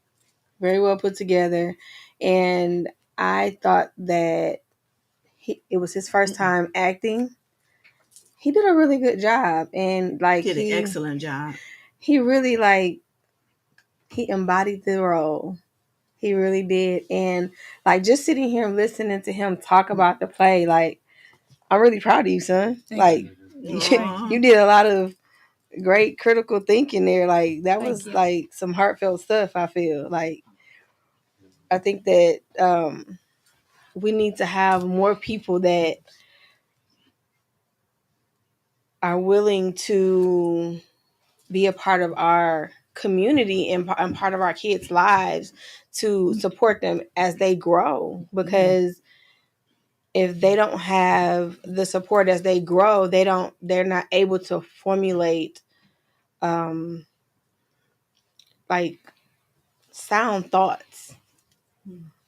very well put together, and I thought that it was his first time acting. He did a really good job, and like
Did an excellent job.
he really he embodied the role. He really did, and like just sitting here listening to him talk about the play, like I'm really proud of you, son. You did a lot of great critical thinking there. Like that was like some heartfelt stuff. I feel like I think that we need to have more people that are willing to be a part of our community and part of our kids' lives to support them as they grow. Because if they don't have the support as they grow, they're not able to formulate um, like sound thoughts.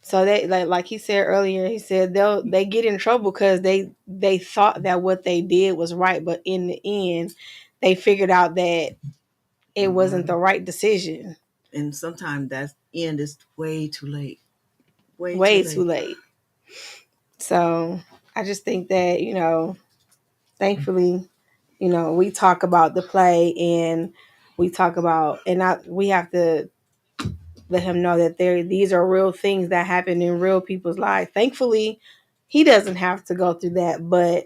So they like he said earlier, he said they get in trouble because they thought that what they did was right, but in the end, they figured out that it wasn't the right decision.
And sometimes that end is way too late.
Way too late. So I just think that, thankfully, we talk about the play and we talk about we have to let him know that these are real things that happen in real people's lives. Thankfully, he doesn't have to go through that, but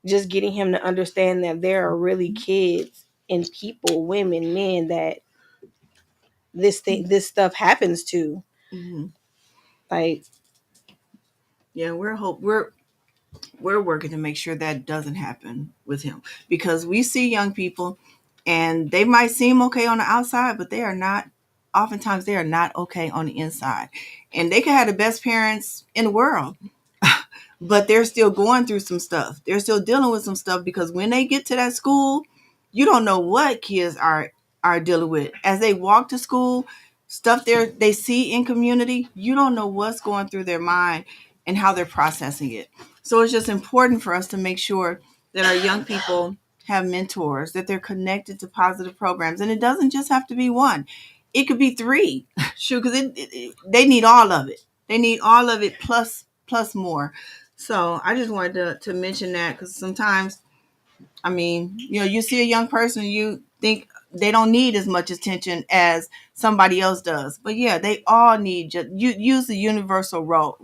just getting him to understand that there are really kids and people, women, men that this stuff happens to.
Mm-hmm.
Like,
yeah, we're working to make sure that doesn't happen with him, because we see young people and they might seem okay on the outside, but they are not. Oftentimes, they are not okay on the inside, and they could have the best parents in the world, but they're still going through some stuff. They're still dealing with some stuff, because when they get to that school, you don't know what kids are dealing with as they walk to school. Stuff they see in community, you don't know what's going through their mind and how they're processing it. So it's just important for us to make sure that our young people have mentors, that they're connected to positive programs, and it doesn't just have to be one. It could be three. Sure, because they need all of it. They need all of it plus more. So I just wanted to mention that, because sometimes, I mean, you see a young person, you think they don't need as much attention as somebody else does. But yeah, they all need, just you use the universal rule,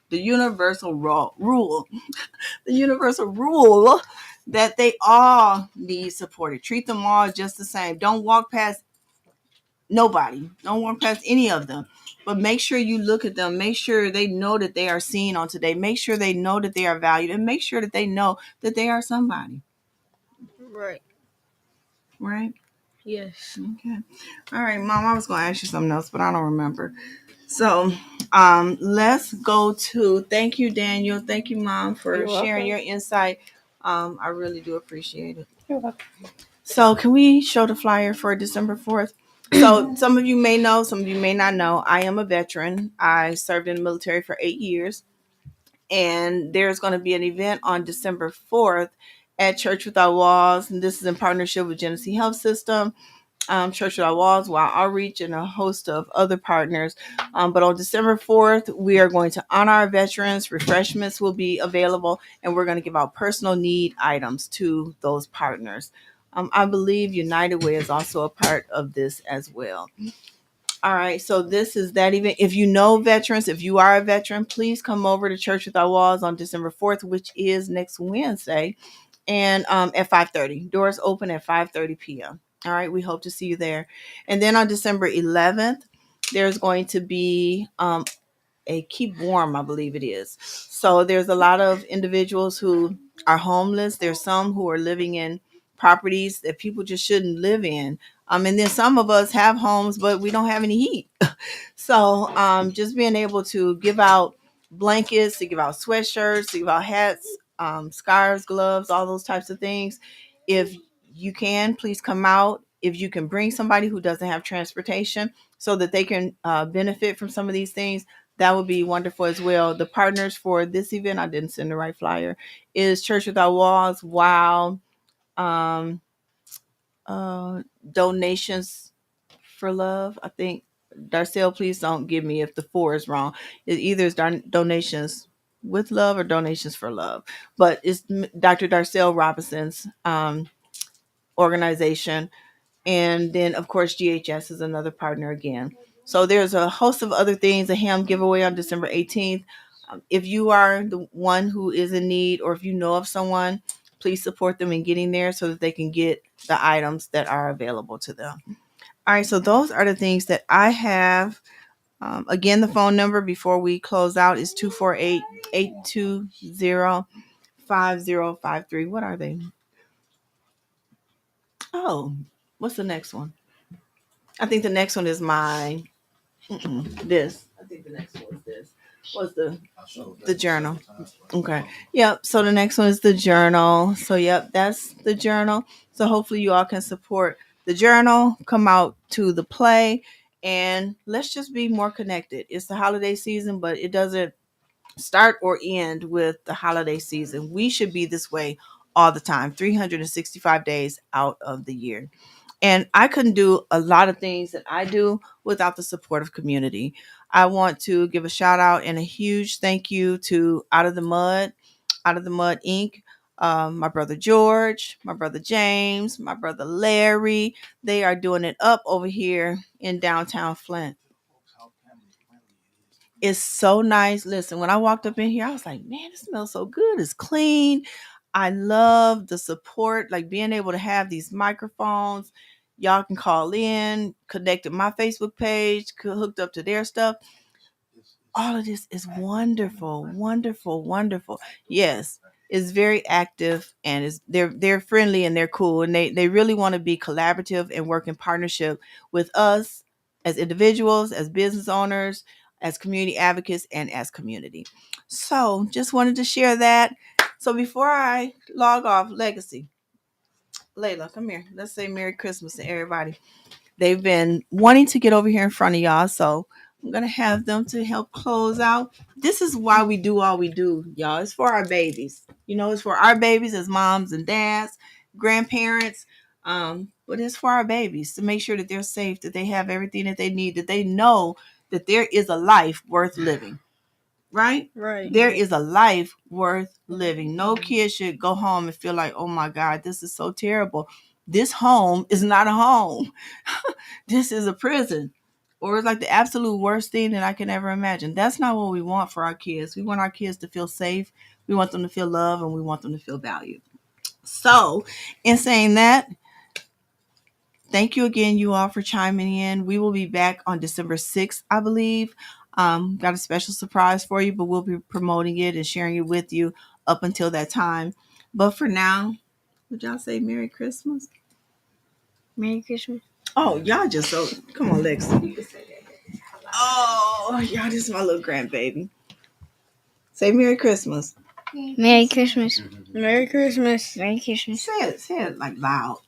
the universal rule that they all need supported. Treat them all just the same. Don't walk past nobody. Don't walk past any of them. But make sure you look at them. Make sure they know that they are seen on today. Make sure they know that they are valued, and make sure that they know that they are somebody.
Right.
Right?
Yes.
Okay. All right, Mom, I was going to ask you something else, but I don't remember. So let's go to, thank you, Daniel. Thank you, Mom, for
You're
sharing
welcome.
your insight. I really do appreciate it.
You're welcome.
So can we show the flyer for December 4th? So some of you may know, some of you may not know, I am a veteran. I served in the military for 8 years. And there's going to be an event on December 4th at Church Without Walls. And this is in partnership with Genesee Health System, Church Without Walls, Wild Outreach, and a host of other partners. But on December 4th, we are going to honor our veterans. Refreshments will be available, and we're going to give out personal need items to those partners. I believe United Way is also a part of this as well. All right, so this is that event. If you know veterans, if you are a veteran, please come over to Church Without Walls on December 4th, which is next Wednesday, and at 5:30. Doors open at 5:30 p.m. All right, we hope to see you there. And then on December 11th, there's going to be a Keep Warm, I believe it is. So there's a lot of individuals who are homeless. There's some who are living in properties that people just shouldn't live in. And then some of us have homes, but we don't have any heat. So just being able to give out blankets, to give out sweatshirts, to give out hats, scarves, gloves, all those types of things. If you can, please come out. If you can bring somebody who doesn't have transportation so that they can benefit from some of these things, that would be wonderful as well. The partners for this event, I didn't send the right flyer, is Church Without Walls, Wow, um, Donations for Love. I think, Darcel, please don't give me if the four is wrong. It either is Donations with Love or Donations for Love, but it's Dr. Darcel Robinson's organization. And then, of course, GHS is another partner again. So there's a host of other things, a ham giveaway on December 18th. If you are the one who is in need, or if you know of someone, please support them in getting there so that they can get the items that are available to them. All right, so those are the things that I have. Again, the phone number before we close out is 248-820-5053. What are they? Oh, what's the next one? I think the next one is my this. I think the next one is this. What's the journal? Okay. Yep. So the next one is the journal. So yep, that's the journal. So hopefully you all can support the journal, come out to the play, and let's just be more connected. It's the holiday season, but it doesn't start or end with the holiday season. We should be this way all the time, 365 days out of the year. And I couldn't do a lot of things that I do without the support of community. I want to give a shout out and a huge thank you to Out of the Mud Inc., my brother George, my brother James, my brother Larry. They are doing it up over here in downtown Flint. It's so nice. Listen, when I walked up in here, I was like, man, it smells so good. It's clean. I love the support, like being able to have these microphones. Y'all can call in, connect to my Facebook page, hooked up to their stuff. All of this is wonderful, wonderful, wonderful. Yes, it's very active, and they're friendly and they're cool, and they really want to be collaborative and work in partnership with us as individuals, as business owners, as community advocates, and as community. So just wanted to share that. So before I log off, Legacy, Layla, come here. Let's say Merry Christmas to everybody. They've been wanting to get over here in front of y'all, so I'm gonna have them to help close out. This is why we do all we do, y'all. It's for our babies. You know, it's for our babies as moms and dads, grandparents. But it's for our babies to make sure that they're safe, that they have everything that they need, that they know that there is a life worth living. Right?
Right.
There is a life worth living. No kid should go home and feel like, oh my God, this is so terrible. This home is not a home. This is a prison. Or it's like the absolute worst thing that I can ever imagine. That's not what we want for our kids. We want our kids to feel safe. We want them to feel love, and we want them to feel valued. So, in saying that, thank you again, you all, for chiming in. We will be back on December 6th, I believe. Got a special surprise for you, but we'll be promoting it and sharing it with you up until that time. But for now, would y'all say Merry Christmas?
Merry Christmas.
Oh, y'all just so, come on, Lex. Oh, y'all, this is my little grandbaby. Say Merry Christmas.
Merry Christmas. Merry Christmas. Merry Christmas.
Say it like loud.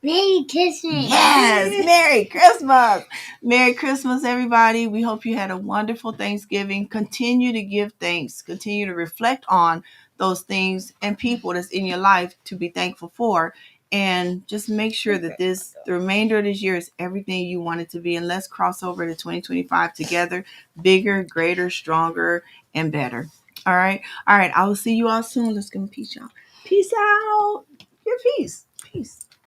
Merry Christmas.
Yes, Merry Christmas. Merry Christmas, everybody. We hope you had a wonderful Thanksgiving. Continue to give thanks. Continue to reflect on those things and people that's in your life to be thankful for. And just make sure that the remainder of this year is everything you want it to be. And let's cross over to 2025 together, bigger, greater, stronger, and better. All right. All right. I will see you all soon. Let's give them peace out. Peace out. Your peace.